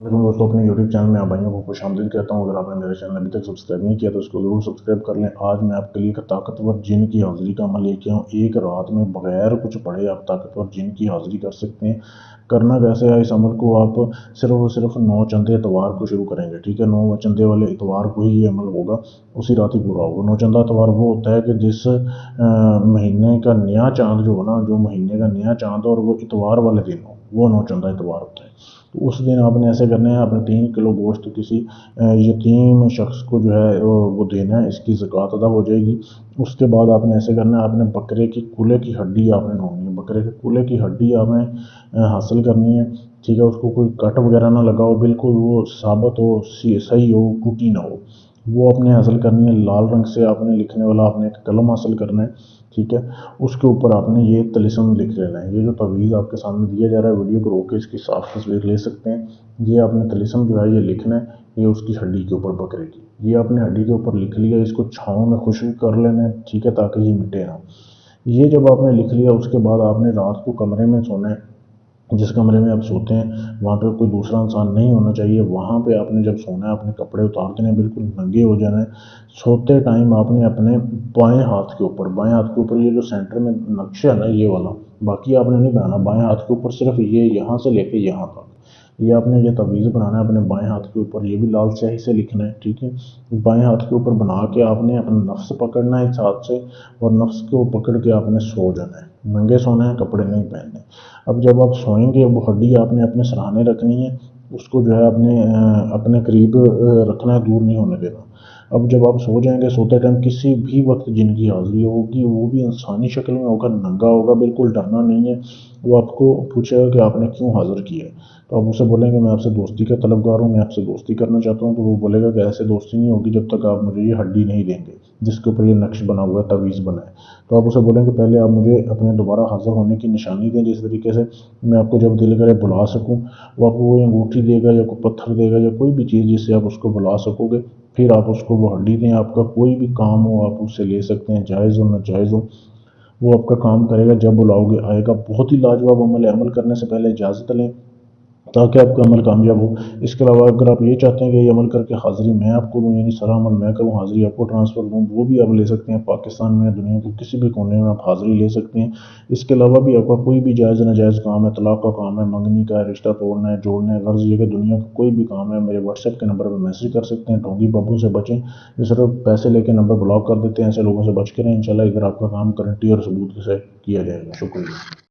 लेकिन दोस्तों अपने यूट्यूब चैनल में आप भाइयों को खुशामदीद कहता हूँ। अगर आपने मेरा चैनल अभी तक सब्सक्राइब नहीं किया तो इसको ज़रूर सब्सक्राइब कर लें। आज मैं आपके लिए एक ताकतवर जिन की हाज़िरी का अमल लेके आऊँ। एक रात में बगैर कुछ पढ़े आप ताकतवर जिन की हाज़िरी कर सकते हैं। करना कैसे है, इस अमल को आप सिर्फ और सिर्फ 9 चंदे इतवार को शुरू करेंगे। ठीक है, 9 चंदे वाले इतवार को ही ये अमल होगा, उसी रात ही पूरा होगा। 9 चंदा इतवार वो होता है कि जिस महीने का नया चाँद जो हो ना, जो महीने का नया चाँद हो और वो इतवार वाले दिन हो, वो 9 चंदा इतवार होता है। तो उस दिन आपने ऐसे करना है, आपने 3 किलो गोश्त किसी यतीम शख्स को जो है वो देना है, इसकी ज़कात अदा हो जाएगी। उसके बाद आपने ऐसे करना है, आपने बकरे की कूले की हड्डी आपने ढूंढनी है। बकरे के कूले की हड्डी आपने हासिल करनी है। ठीक है, उसको कोई कट वगैरह ना लगा हो, बिल्कुल वो साबित हो, सही हो, टूटी ना हो, वो आपने हासिल करनी है। लाल रंग से आपने लिखने वाला आपने एक कलम हासिल करना है। ठीक है, उसके ऊपर आपने ये तलिस्म लिख लेना है। ये जो तवीज़ आपके सामने दिया जा रहा है, वीडियो को रोक के इसकी साफ तस्वीर ले सकते हैं। ये आपने तलिस्म जो है ये लिखना है, ये उसकी हड्डी के ऊपर बकरे की, ये आपने हड्डी के ऊपर लिख लिया। इसको छाँव में खुश्क कर लेना है, ठीक है, ताकि ये मिटे ना। ये जब आपने लिख लिया, उसके बाद आपने रात को कमरे में सोना है। जिस कमरे में आप सोते हैं वहाँ पे कोई दूसरा इंसान नहीं होना चाहिए। वहाँ पे आपने जब सोना है, अपने कपड़े उतार देने, बिल्कुल नंगे हो जाना है। सोते टाइम आपने अपने बाएं हाथ के ऊपर ये जो सेंटर में नक्शा है ना, ये वाला, बाकी आपने नहीं बनाना। बाएं हाथ के ऊपर सिर्फ ये यहाँ से लेके यहाँ तक ये आपने ये तवीज़ बनाना है अपने बाएं हाथ के ऊपर। ये भी लाल स्याही से लिखना है। ठीक है, बाएं हाथ के ऊपर बना के आपने अपना नफ्स पकड़ना है इस हाथ से, और नफ्स को पकड़ के आपने सो जाना है। नंगे सोना है, कपड़े नहीं पहनने। अब जब आप सोएंगे, वो हड्डी आपने अपने सराहने रखनी है। उसको जो है अपने करीब रखना है, दूर नहीं होने देना। अब जब आप सो जाएंगे, सोते टाइम किसी भी वक्त जिन की हाजिरी होगी, वो भी इंसानी शक्ल में होगा, नंगा होगा, बिल्कुल डरना नहीं है। वो आपको पूछेगा कि आपने क्यों हाजिर किया है। तो आप उसे बोलेंगे मैं आपसे दोस्ती का तलबगार हूँ, मैं आपसे दोस्ती करना चाहता हूँ। तो वो बोलेगा कि ऐसे दोस्ती नहीं होगी जब तक आप मुझे ये हड्डी नहीं देंगे जिसके ऊपर ये नक्श बना हुआ है, तवीज़ बना है। तो आप उसे बोलेंगे पहले आप मुझे अपने दोबारा हाजिर होने की निशानी दें, जिस तरीके से मैं आपको जब दिल करे बुला सकूं। वो आपको कोई अंगूठी देगा या कोई पत्थर देगा या कोई भी चीज़ जिससे आप उसको बुला सकोगे। फिर आप उसको वो हड्डी दें। आपका कोई भी काम हो आप उससे ले सकते हैं, जायज़ हो नाजायज़ हो, वो आपका काम करेगा। जब बुलाओगे आएगा। बहुत ही लाजवाब अमल है। अमल करने से पहले इजाज़त लें ताकि आपका अमल कामयाब हो। इसके अलावा अगर आप ये चाहते हैं कि ये अमल करके हाज़िरी मैं आपको दूँ, यानी सारा अमल मैं करूँ, हाज़िरी आपको ट्रांसफ़र दूँ, वो भी आप ले सकते हैं। पाकिस्तान में, दुनिया के किसी भी कोने में आप हाज़िरी ले सकते हैं। इसके अलावा भी आपका कोई भी जायज़ नाजायज़ काम है, तलाक का काम है, मंगनी का है, रिश्ता तोड़ना है, जोड़ना है, गर्ज़ ये कि दुनिया का कोई भी काम है, मेरे व्हाट्सएप के नंबर पर मैसेज कर सकते हैं। ढोंगी बाबू से बचें, जो सिर्फ पैसे लेके नंबर ब्लॉक कर देते हैं। ऐसे लोगों से बच के रहें। इंशाल्लाह इधर आपका काम गारंटी और सबूत से किया जाएगा। शुक्रिया।